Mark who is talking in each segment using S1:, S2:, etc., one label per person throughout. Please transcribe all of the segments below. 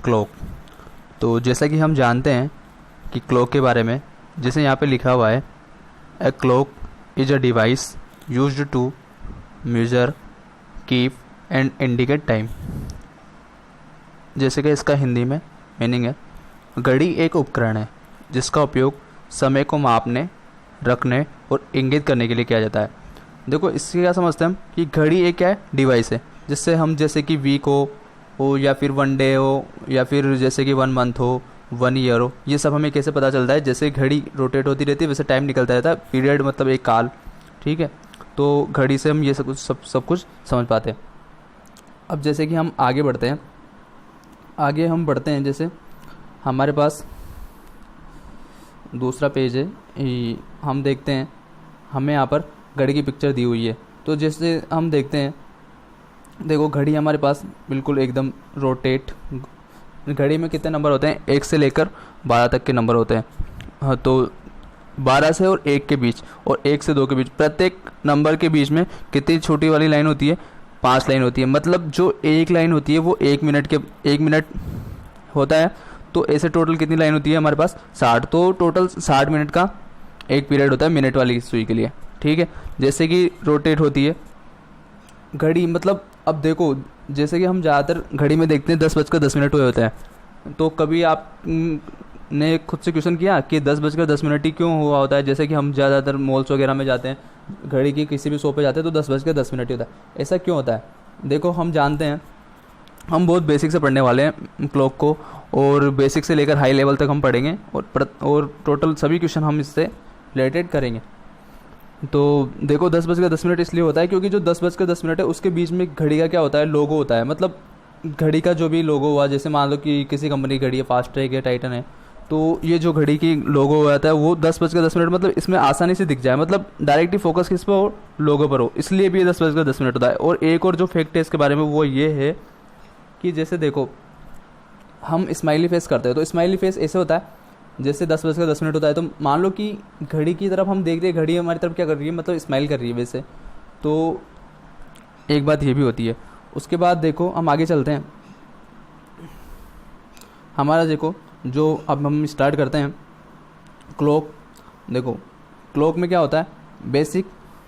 S1: Clock. तो जैसा कि हम जानते हैं कि क्लॉक के बारे में, जैसे यहाँ पे लिखा हुआ है, a clock is a device used to measure, keep and indicate time. जैसे कि इसका हिंदी में मीनिंग है, घड़ी एक उपकरण है जिसका उपयोग समय को मापने, रखने और इंगित करने के लिए किया जाता है। देखो इससे क्या समझते हैं हम कि घड़ी एक क्या है, डिवाइस है, जिससे हम जैसे कि वीक हो या फिर वन डे हो या फिर जैसे कि 1 मंथ हो, 1 ईयर हो, ये सब हमें कैसे पता चलता है, जैसे घड़ी रोटेट होती रहती है वैसे टाइम निकलता रहता है। पीरियड मतलब एक काल, ठीक है। तो घड़ी से हम ये सब कुछ समझ पाते हैं। अब जैसे कि हम आगे बढ़ते हैं, जैसे हमारे पास दूसरा पेज है, हम देखते हैं हमें यहाँ पर घड़ी की पिक्चर दी हुई है। तो जैसे हम देखते हैं, देखो घड़ी हमारे पास बिल्कुल एकदम रोटेट, घड़ी में कितने नंबर होते हैं, 1 से लेकर 12 तक के नंबर होते हैं। हाँ, तो 12 से और 1 के बीच और 1 से 2 के बीच, प्रत्येक नंबर के बीच में कितनी छोटी वाली लाइन होती है, 5 लाइन होती है। मतलब जो एक लाइन होती है वो 1 मिनट होता है। तो ऐसे टोटल कितनी लाइन होती है हमारे पास, 60। तो टोटल 60 मिनट का एक पीरियड होता है मिनट वाली सुई के लिए, ठीक है। जैसे कि रोटेट होती है घड़ी, मतलब अब देखो जैसे कि हम ज़्यादातर घड़ी में देखते हैं 10:10 हुए होते हैं। तो कभी आप ने खुद से क्वेश्चन किया कि 10:10 ही क्यों हुआ होता है? जैसे कि हम ज़्यादातर मॉल्स वगैरह में जाते हैं, घड़ी की किसी भी शॉप पे जाते हैं तो 10:10 ही होता है। ऐसा क्यों होता है? देखो हम जानते हैं, हम बहुत बेसिक से पढ़ने वाले हैं क्लॉक को, और बेसिक से लेकर हाई लेवल तक हम पढ़ेंगे और टोटल सभी क्वेश्चन हम इससे रिलेटेड करेंगे। तो देखो 10:10 इसलिए होता है क्योंकि जो 10:10 है उसके बीच में घड़ी का क्या होता है, लोगो होता है। मतलब घड़ी का जो भी लोगो हुआ, जैसे मान लो कि किसी कंपनी की घड़ी है, फास्ट ट्रैक है, टाइटन है, तो ये जो घड़ी की लोगो होता है वो 10:10 मतलब इसमें आसानी से दिख जाए, मतलब डायरेक्टली फोकस किस पर हो, लोगो पर हो, इसलिए भी ये 10:10 होता है। और एक और जो फैक्ट है इसके बारे में वो ये है कि जैसे देखो हम स्माइली फेस करते हैं, तो स्माइली फेस ऐसे होता है जैसे 10:10 होता है। तो मान लो कि घड़ी की तरफ हम देख रहे हैं, घड़ी हमारी तरफ क्या कर रही है, मतलब स्माइल कर रही है वैसे। तो एक बात ये भी होती है। उसके बाद देखो हम आगे चलते हैं, हमारा देखो जो अब हम स्टार्ट करते हैं क्लॉक। देखो क्लॉक में क्या होता है, बेसिक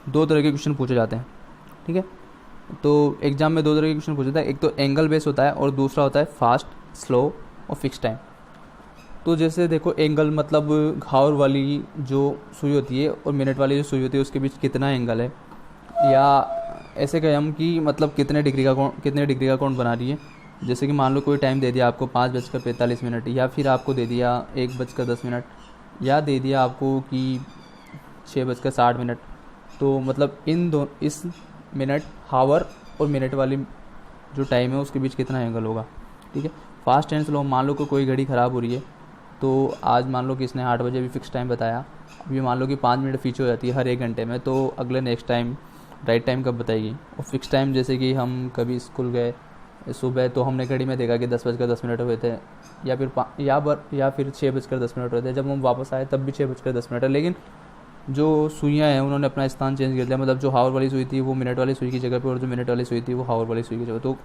S1: 2 तरह के क्वेश्चन पूछे जाते हैं, ठीक है। तो एग्जाम में 2 तरह के क्वेश्चन पूछा जाता है, एक तो एंगल बेस होता है और दूसरा होता है फास्ट, स्लो और फिक्स टाइम। तो जैसे देखो एंगल मतलब घावर वाली जो सुई होती है और मिनट वाली जो सुई होती है उसके बीच कितना एंगल है, या ऐसे कहें हम कि मतलब कितने डिग्री का कोण बना रही है। जैसे कि मान लो कोई टाइम दे दिया आपको 5:45, या फिर आपको दे दिया 1:10, या दे दिया आपको कि 6:60। तो मतलब इस मिनट, हावर और मिनट वाली जो टाइम है उसके बीच कितना एंगल होगा, ठीक है। फास्ट एंड स्लो, मान लो कोई घड़ी ख़राब हो रही है, तो आज मान लो कि इसने 8 बजे भी फिक्स टाइम बताया, अभी मान लो कि 5 मिनट पीछे हो जाती है हर 1 घंटे में, तो अगले नेक्स्ट टाइम राइट टाइम कब बताएगी। और फिक्स टाइम जैसे कि हम कभी स्कूल गए सुबह तो हमने घड़ी में देखा कि 10:10 हुए थे, या फिर 6:10 हुए थे। जब हम वापस आए तब भी 6:10 है, लेकिन जो सुइयाँ हैं उन्होंने अपना स्थान चेंज कर दिया। मतलब जो हावर वाली सुई थी वो मिनट वाली सुई की जगह पे, और जो मिनट वाली सुई थी वो हावर वाली सुई की जगह। तो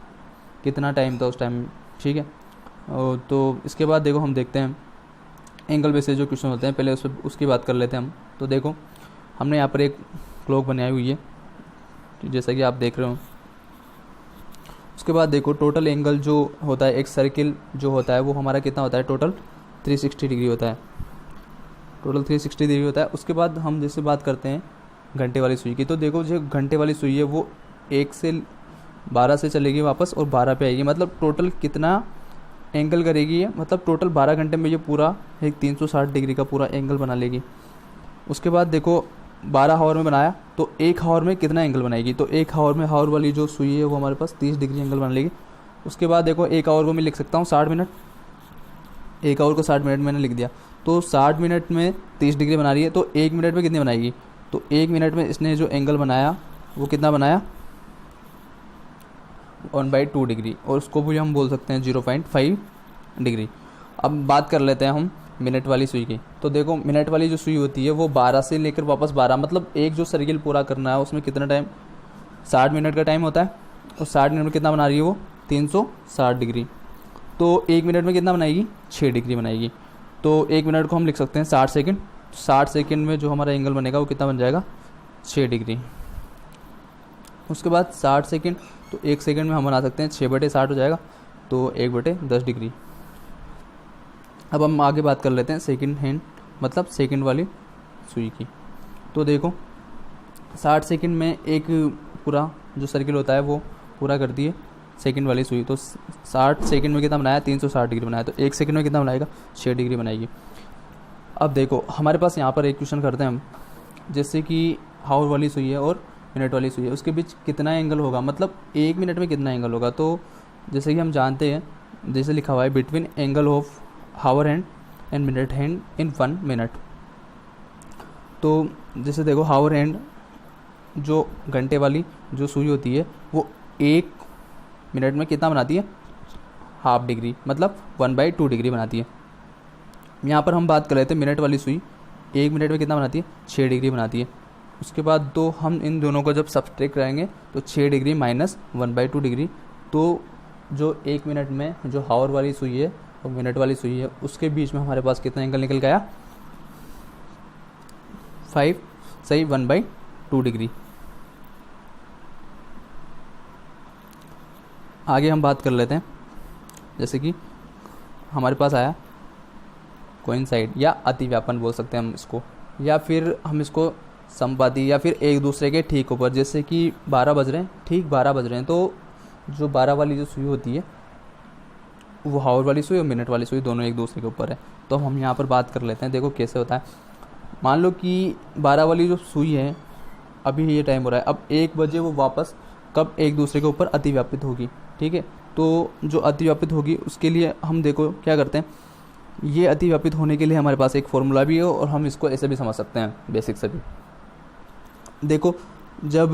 S1: कितना टाइम था उस टाइम, ठीक है। तो इसके बाद देखो हम देखते हैं एंगल बेसिस जो क्वेश्चन होते हैं, पहले उसकी बात कर लेते हैं हम। तो देखो हमने यहाँ पर एक क्लॉक बनाई हुई है, तो जैसा कि आप देख रहे हो। उसके बाद देखो टोटल एंगल जो होता है, एक सर्किल जो होता है वो हमारा कितना होता है, टोटल 360 डिग्री होता है, टोटल 360 डिग्री होता है। उसके बाद हम जैसे बात करते हैं घंटे वाली सुई की, तो देखो जो घंटे वाली सुई है वो 1 से 12 से चलेगी वापस और 12 पे आएगी। मतलब टोटल कितना एंगल करेगी ये, मतलब टोटल 12 घंटे में ये पूरा एक 360 डिग्री का पूरा एंगल बना लेगी। उसके बाद देखो 12 हावर में बनाया तो 1 हावर में कितना एंगल बनाएगी, तो 1 हावर में हावर वाली जो सुई है वो हमारे पास 30 डिग्री एंगल बना लेगी। उसके बाद देखो 1 आवर को मैं लिख सकता हूँ 60 मिनट, 1 आवर को 60 मिनट मैंने लिख दिया। तो 60 मिनट में 30 डिग्री बना रही है, तो 1 मिनट में कितनी बनाएगी, तो 1 मिनट में इसने जो एंगल बनाया वो कितना बनाया, 1/2 डिग्री, और उसको भी हम बोल सकते हैं 0.5 डिग्री। अब बात कर लेते हैं हम मिनट वाली सुई की। तो देखो मिनट वाली जो सुई होती है वो 12 से लेकर वापस 12, मतलब एक जो सर्किल पूरा करना है उसमें कितना टाइम, 60 मिनट का टाइम होता है, और 60 मिनट में कितना बना रही है वो, 360 डिग्री। तो 1 मिनट में कितना बनाएगी, 6 डिग्री बनाएगी। तो 1 मिनट को हम लिख सकते हैं 60 सेकंड। 60 सेकंड में जो हमारा एंगल बनेगा वो कितना बन जाएगा, 6 डिग्री। उसके बाद 60 सेकंड, तो 1 सेकंड में हम बना सकते हैं 6/60 हो जाएगा, तो 1/10 डिग्री। अब हम आगे बात कर लेते हैं सेकंड हैंड मतलब सेकंड वाली सुई की। तो देखो 60 सेकंड में एक पूरा जो सर्किल होता है वो पूरा कर दिए सेकंड वाली सुई। तो 60 सेकंड में कितना बनाया, 360 डिग्री बनाया। तो 1 सेकंड में कितना बनाएगा, 6 डिग्री बनाएगी। अब देखो हमारे पास यहाँ पर एक क्वेश्चन करते हैं हम, जैसे कि हावर वाली सुई है और मिनट वाली सुई है, उसके बीच कितना एंगल होगा, मतलब 1 मिनट में कितना एंगल होगा। तो जैसे कि हम जानते हैं, जैसे लिखा हुआ है between angle of hour hand and minute hand in 1 minute. तो जैसे देखो हावर हैंड जो घंटे वाली जो सुई होती है वो 1 मिनट में कितना बनाती है, ½ डिग्री, मतलब 1/2 डिग्री बनाती है। यहाँ पर हम बात कर रहे थे मिनट वाली सुई 1 मिनट में कितना बनाती है, 6 डिग्री बनाती है। उसके बाद तो हम इन दोनों को जब सब्सट्रैक्ट कराएंगे तो 6 डिग्री माइनस 1/2 डिग्री, तो जो 1 मिनट में जो हावर वाली सुई है और मिनट वाली सुई है उसके बीच में हमारे पास कितना एंगल निकल गया, 1/2 डिग्री। आगे हम बात कर लेते हैं, जैसे कि हमारे पास आया कोइंसाइड या अतिव्यापन बोल सकते हैं हम इसको, या फिर हम इसको संपाती, या फिर एक दूसरे के ठीक ऊपर। जैसे कि 12 बज रहे हैं, ठीक 12 बज रहे हैं, तो जो 12 वाली जो सुई होती है वो हावर वाली सुई और मिनट वाली सुई दोनों एक दूसरे के ऊपर है। तो हम यहाँ पर बात कर लेते हैं, देखो कैसे होता है। मान लो कि 12 वाली जो सुई है, अभी ये टाइम हो रहा है, अब 1 बजे वो वापस कब एक दूसरे के ऊपर अतिव्यापित होगी, ठीक है। तो जो अतिव्यापित होगी उसके लिए हम देखो क्या करते हैं, ये अतिव्यापित होने के लिए हमारे पास एक फॉर्मूला भी है और हम इसको ऐसे भी समझ सकते हैं बेसिक से भी। देखो जब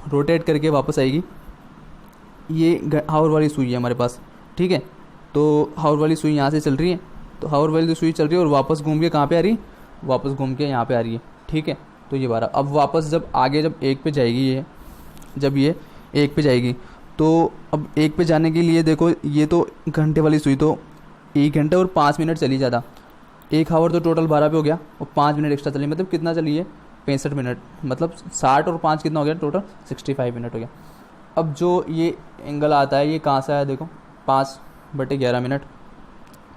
S1: रोटेट करके वापस आएगी, ये हावर वाली सुई है हमारे पास, ठीक है। तो हावर वाली सुई यहाँ से चल रही है, तो हावर वाली सुई चल रही है और वापस घूम के कहाँ पे आ रही है, वापस घूम के यहाँ पे आ रही है, ठीक है। तो ये 12 अब वापस जब आगे जब 1 पे जाएगी, ये जब ये 1 पे जाएगी, तो अब 1 पे जाने के लिए देखो ये तो घंटे वाली सुई तो 1 घंटा और 5 मिनट चली ज़्यादा, 1 हावर तो टोटल 12 पे हो गया और 5 मिनट एक्स्ट्रा चली, मतलब कितना चली है, 65 मिनट, मतलब 60 और 5 कितना हो गया, टोटल 65 मिनट हो गया। अब जो ये एंगल आता है ये कहाँ से आया, देखो 5/11 मिनट।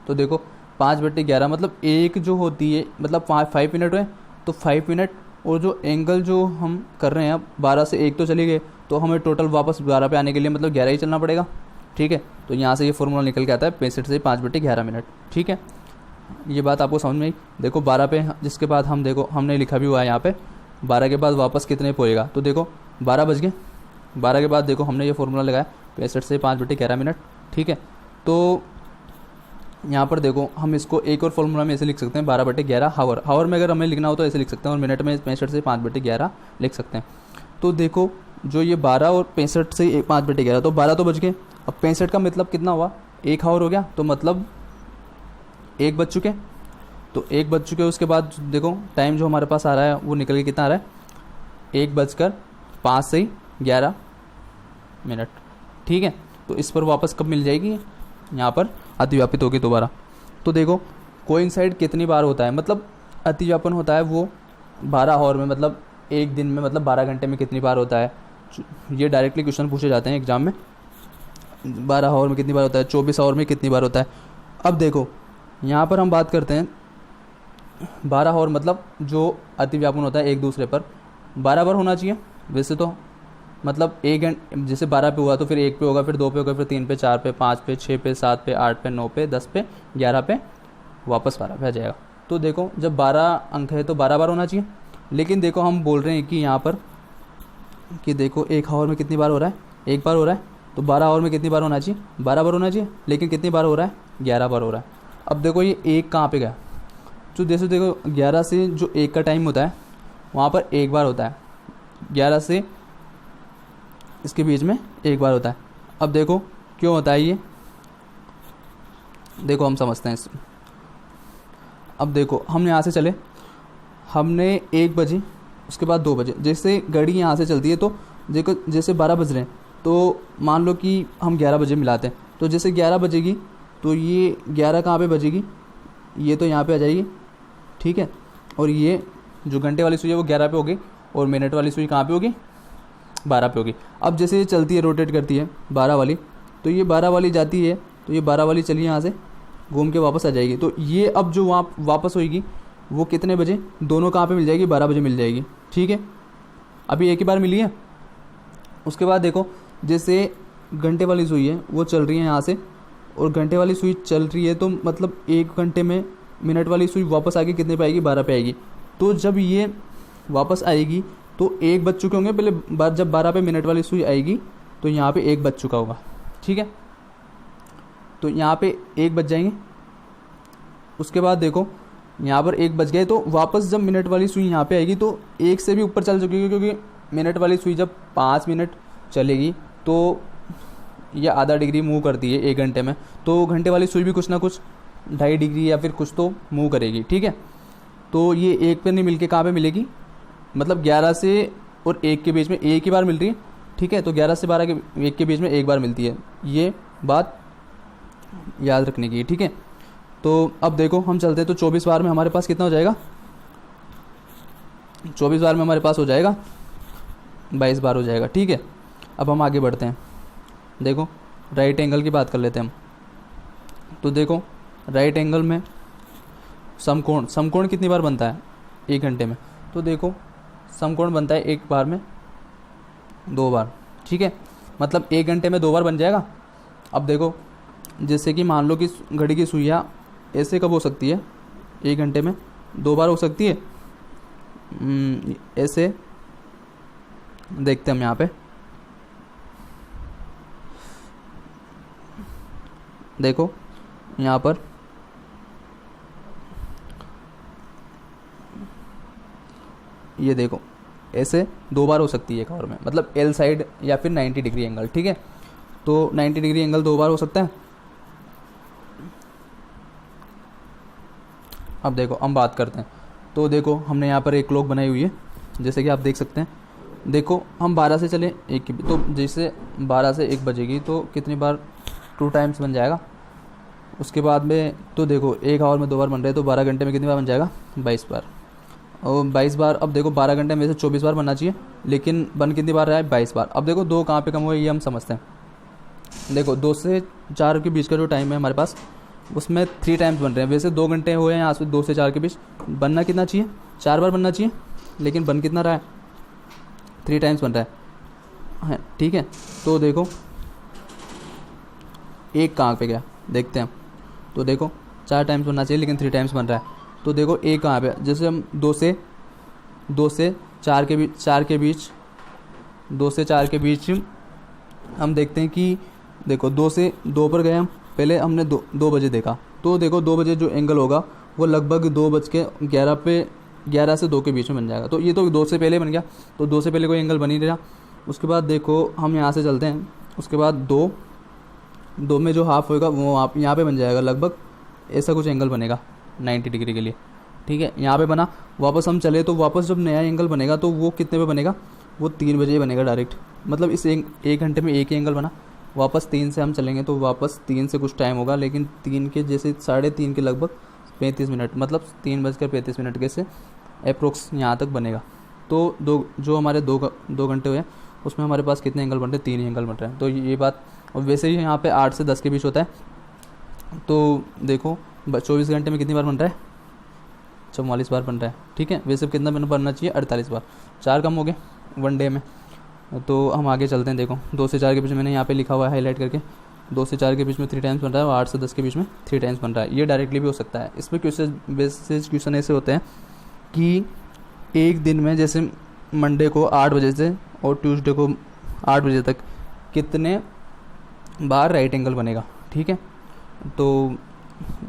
S1: तो देखो 5/11 मतलब एक जो होती है, मतलब 5 मिनट हुए, तो 5 मिनट और जो एंगल जो हम कर रहे हैं, अब 12 से 1 तो चले गए, तो हमें टोटल वापस 12 पे आने के लिए मतलब 11 ही चलना पड़ेगा, ठीक है। तो यहाँ से ये फॉर्मूला निकल के आता है 65 से 5/11 मिनट, ठीक है। ये बात आपको समझ में आई। देखो 12 पे, जिसके बाद हम देखो हमने लिखा भी हुआ है यहाँ पे 12 के बाद वापस कितने पे होएगा, तो देखो 12 बज गए, 12 के बाद देखो हमने ये फॉर्मूला लगाया 65 से 5/11 मिनट, ठीक है। तो यहाँ पर देखो हम इसको एक और फॉर्मूला में ऐसे लिख सकते हैं 12/11 हावर। हावर में अगर हमें लिखना हो तो ऐसे लिख सकते हैं, और मिनट में 65 से 5/11 लिख सकते हैं। तो देखो जो ये 12 और 65 से 5/11, तो 12 तो बज गए, अब 65 का मतलब कितना हुआ, 1 हावर हो गया, तो मतलब 1 बज चुके, तो 1 बज चुके। उसके बाद देखो टाइम जो हमारे पास आ रहा है वो निकल के कितना आ रहा है, 1:05 से 11 मिनट, ठीक है। तो इस पर वापस कब मिल जाएगी, यहाँ पर अतिव्यापित होगी दोबारा। तो देखो कोइंसाइड कितनी बार होता है, मतलब अतिव्यापन होता है वो 12 हावर में, मतलब एक दिन में, मतलब 12 घंटे में कितनी बार होता है। ये डायरेक्टली क्वेश्चन पूछे जाते हैं एग्जाम में, 12 हावर में कितनी बार होता है, 24 हावर में कितनी बार होता है। अब देखो यहाँ पर हम बात करते हैं 12 हावर मतलब जो अतिव्यापन होता है एक दूसरे पर 12 बार होना चाहिए वैसे तो, मतलब 1 घंटे जैसे 12 पे हुआ तो फिर 1 पे होगा, फिर 2 पे होगा, फिर 3 पे, 4 पे, 5 पे, 6 पे, 7 पे, 8 पे, 9 पे, 10 पे, 11 पे, वापस 12 पे आ जाएगा। तो देखो जब 12 अंक है तो 12 बार होना चाहिए, लेकिन देखो हम बोल रहे हैं कि यहाँ पर कि देखो 1 हावर में कितनी बार हो रहा है, 1 बार हो रहा है, तो 12 हावर में कितनी बार होना चाहिए, 12 बार होना चाहिए, लेकिन कितनी बार हो रहा है, 11 बार हो रहा है। अब देखो ये 1 कहाँ पे गया, तो जैसे देखो 11 से जो 1 का टाइम होता है वहाँ पर 1 बार होता है, 11 से इसके बीच में 1 बार होता है। अब देखो क्यों होता है ये, देखो हम समझते हैं इस। अब देखो हम यहाँ से चले, हमने 1 बजे, उसके बाद 2 बजे, जैसे घड़ी यहाँ से चलती है तो देखो जैसे 12 बज रहे हैं, तो मान लो कि हम 11 बजे मिलाते हैं, तो जैसे 11 बजेगी तो ये 11 कहाँ पे बजेगी, ये तो यहाँ पे आ जाएगी, ठीक है। और ये जो घंटे वाली सुई है वो 11 पे होगी और मिनट वाली सुई कहाँ पे होगी, 12 पे होगी। अब जैसे ये चलती है, रोटेट करती है 12 वाली, तो ये 12 वाली जाती है, तो ये 12 वाली चलिए यहाँ से घूम के वापस आ जाएगी। तो ये अब जो वहाँ वापस होएगी वो कितने बजे, दोनों कहाँ पे मिल जाएगी, 12 बजे मिल जाएगी, ठीक है। अभी एक ही बार मिली है। उसके बाद देखो जैसे घंटे वाली सुई है वो चल रही है यहाँ से, और घंटे वाली सुई चल रही है, तो मतलब 1 घंटे में मिनट वाली सुई वापस आके कितने पे आएगी, 12 पे आएगी। तो जब ये वापस आएगी तो 1 बज चुके होंगे पहले, जब 12 पे मिनट वाली सुई आएगी तो यहाँ पे 1 बज चुका होगा, ठीक है। तो यहाँ पे 1 बज जाएंगे। उसके बाद देखो यहाँ पर 1 बज गए, तो वापस जब मिनट वाली सुई यहाँ पे आएगी तो 1 से भी ऊपर चल चुकी है, क्योंकि मिनट वाली सुई जब 5 मिनट चलेगी तो ये आधा डिग्री मूव करती है 1 घंटे में, तो घंटे वाली सुई भी कुछ ना कुछ 2.5 डिग्री या फिर कुछ तो मूव करेगी, ठीक है। तो ये 1 पे नहीं मिल के कहाँ पर मिलेगी, मतलब 11 से और 1 के बीच में एक ही बार मिल रही है, ठीक है। तो 11 से 12 के 1 के बीच में एक बार मिलती है, ये बात याद रखने की, ठीक है। तो अब देखो हम चलते हैं, तो 24 बार में हमारे पास कितना हो जाएगा, 24 बार में हमारे पास हो जाएगा 22 बार हो जाएगा, ठीक है। अब हम आगे बढ़ते हैं। देखो राइट एंगल की बात कर लेते हैं हम। तो देखो राइट एंगल में समकोण कितनी बार बनता है 1 घंटे में, तो देखो समकोण बनता है 1 बार में 2 बार, ठीक है। मतलब 1 घंटे में 2 बार बन जाएगा। अब देखो जैसे कि मान लो कि घड़ी की सुइयाँ ऐसे कब हो सकती है, 1 घंटे में 2 बार हो सकती है, ऐसे देखते हैं हम यहाँ पे। देखो यहाँ पर ये देखो ऐसे 2 बार हो सकती है एक आवर में, मतलब एल साइड या फिर 90 डिग्री एंगल, ठीक है। तो 90 डिग्री एंगल 2 बार हो सकता है। अब देखो हम बात करते हैं। तो देखो हमने यहाँ पर एक क्लॉक बनाई हुई है, जैसे कि आप देख सकते हैं। देखो हम 12 से चले 1 की, तो जैसे 12 से 1 बजेगी तो कितनी बार, 2 टाइम्स बन जाएगा। उसके बाद में तो देखो 1 आवर में 2 बार बन रहे हैं, तो 12 घंटे में कितनी बार बन जाएगा, 22 बार। और 22 बार, अब देखो 12 घंटे में से 24 बार बनना चाहिए, लेकिन बन कितनी बार रहा है, 22 बार। अब देखो 2 कहाँ पे कम हुए ये हम समझते हैं। देखो 2 से 4 के बीच का जो टाइम है हमारे पास, उसमें 3 टाइम्स बन रहे हैं। वैसे 2 घंटे हुए हैं यहाँ से, 2 से 4 के बीच बनना कितना चाहिए, 4 बार बनना चाहिए, लेकिन बन कितना रहा है, 3 टाइम्स बन रहा है, ठीक है। तो देखो 1 कहाँ पे गया देखते हैं। तो देखो 4 टाइम्स बनना चाहिए, लेकिन 3 टाइम्स बन रहा है। तो देखो 1 कहाँ पे, जैसे हम 2 से 4 के बीच 2 से 4 के बीच हम देखते हैं कि देखो 2 से 2 पर गए हम, पहले हमने 2 बजे देखा। तो देखो 2 बजे जो एंगल होगा वो लगभग 2:11 पे 11 से 2 के बीच में बन जाएगा। तो ये तो 2 से पहले बन गया, तो 2 से पहले कोई एंगल बन ही नहीं रहा। उसके बाद देखो हम यहाँ से चलते हैं। उसके बाद 2 में जो हाफ होएगा वो आप यहाँ पे बन जाएगा, लगभग ऐसा कुछ एंगल बनेगा 90 डिग्री के लिए, ठीक है। यहाँ पे बना, वापस हम चले तो वापस जब नया एंगल बनेगा तो वो कितने पे बनेगा, वो 3 बजे बनेगा डायरेक्ट। मतलब इस 1 घंटे में एक ही एंगल बना। वापस 3 से हम चलेंगे तो वापस 3 से कुछ टाइम होगा, लेकिन 3 के जैसे 3:30 के लगभग 35 मिनट, मतलब 3:35 के से अप्रोक्स यहाँ तक बनेगा। तो जो हमारे 2 घंटे हुए उसमें हमारे पास कितने एंगल बन रहे हैं, 3 ही एंगल बन रहे हैं। तो ये बात, और वैसे ही यहाँ पे 8 से 10 के बीच होता है। तो देखो 24 घंटे में कितनी बार बन रहा है, 44 बार बन रहा है, ठीक है। वैसे कितना बनना चाहिए, 48 बार, 4 कम हो गए 1 डे में। तो हम आगे चलते हैं। देखो 2 से 4 के बीच में मैंने यहाँ पे लिखा हुआ है हाईलाइट करके, 2 से 4 के बीच में 3 टाइम्स बन रहा है, और 8 से 10 के बीच में 3 टाइम्स बन रहा है। ये डायरेक्टली भी हो सकता है। इसमें क्वेश्चन ऐसे होते हैं कि एक दिन में जैसे मंडे को 8 बजे से और ट्यूसडे को 8 बजे तक कितने बार राइट एंगल बनेगा, ठीक है। तो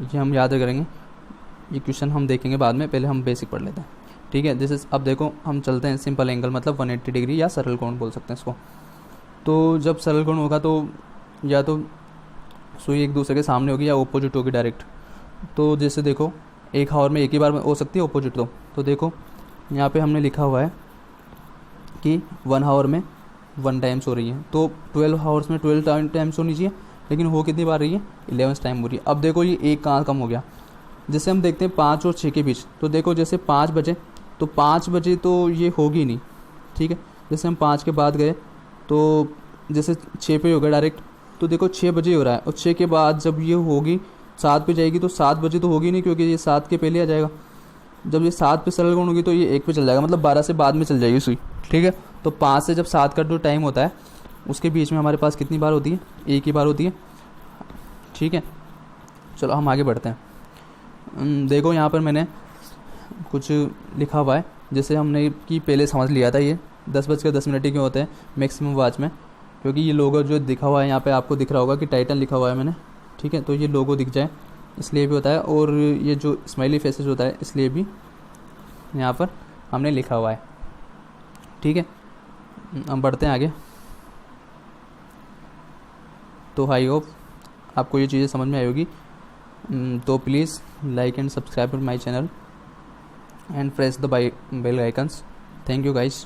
S1: ये हम याद करेंगे, ये क्वेश्चन हम देखेंगे बाद में, पहले हम बेसिक पढ़ लेते हैं, ठीक है। जैसे अब देखो हम चलते हैं सिंपल एंगल, मतलब 180 डिग्री या सरल कोण बोल सकते हैं इसको। तो जब सरल कोण होगा तो या तो सुई एक दूसरे के सामने होगी या ऑपोजिट होगी डायरेक्ट। तो जैसे देखो 1 आवर में एक ही बार हो सकती है ऑपोजिट। तो देखो यहाँ पे हमने लिखा हुआ है कि 1 आवर में 1 टाइम्स हो रही है, तो 12 आवर्स में 12 टाइम्स होनी चाहिए, लेकिन हो कितनी बार रही है, 11 टाइम हो रही है। अब देखो ये एक कहाँ कम हो गया, जैसे हम देखते हैं 5 और 6 के बीच, तो देखो जैसे 5 बजे, तो 5 बजे तो ये होगी नहीं, ठीक है। जैसे हम 5 के बाद गए तो जैसे 6 पे हो गया डायरेक्ट, तो देखो 6 बजे हो रहा है, और 6 के बाद जब ये होगी 7 पे जाएगी तो 7 बजे तो होगी नहीं, क्योंकि ये 7 के पहले आ जाएगा। जब ये 7 पे सरल गुण होगी तो ये 1 पे चल जाएगा, मतलब 12 से बाद में चल जाएगी सुई, ठीक है। तो 5 से जब 7 का जो टाइम होता है उसके बीच में हमारे पास कितनी बार होती है, एक ही बार होती है, ठीक है। चलो हम आगे बढ़ते हैं। देखो यहाँ पर मैंने कुछ लिखा हुआ है, जैसे हमने कि पहले समझ लिया था ये 10:10 के होते हैं मैक्सिमम वॉच में, क्योंकि ये लोगो जो दिखा हुआ है यहाँ पे आपको दिख रहा होगा कि टाइटन लिखा हुआ है मैंने, ठीक है। तो ये लोगो दिख जाए इसलिए भी होता है, और ये जो स्माइली फेसेस होता है इसलिए भी यहाँ पर हमने लिखा हुआ है, ठीक है। हम बढ़ते हैं आगे। तो आई होप आपको ये चीज़ें समझ में आई होगी। तो please like and subscribe my channel and press the bell icons. Thank you guys.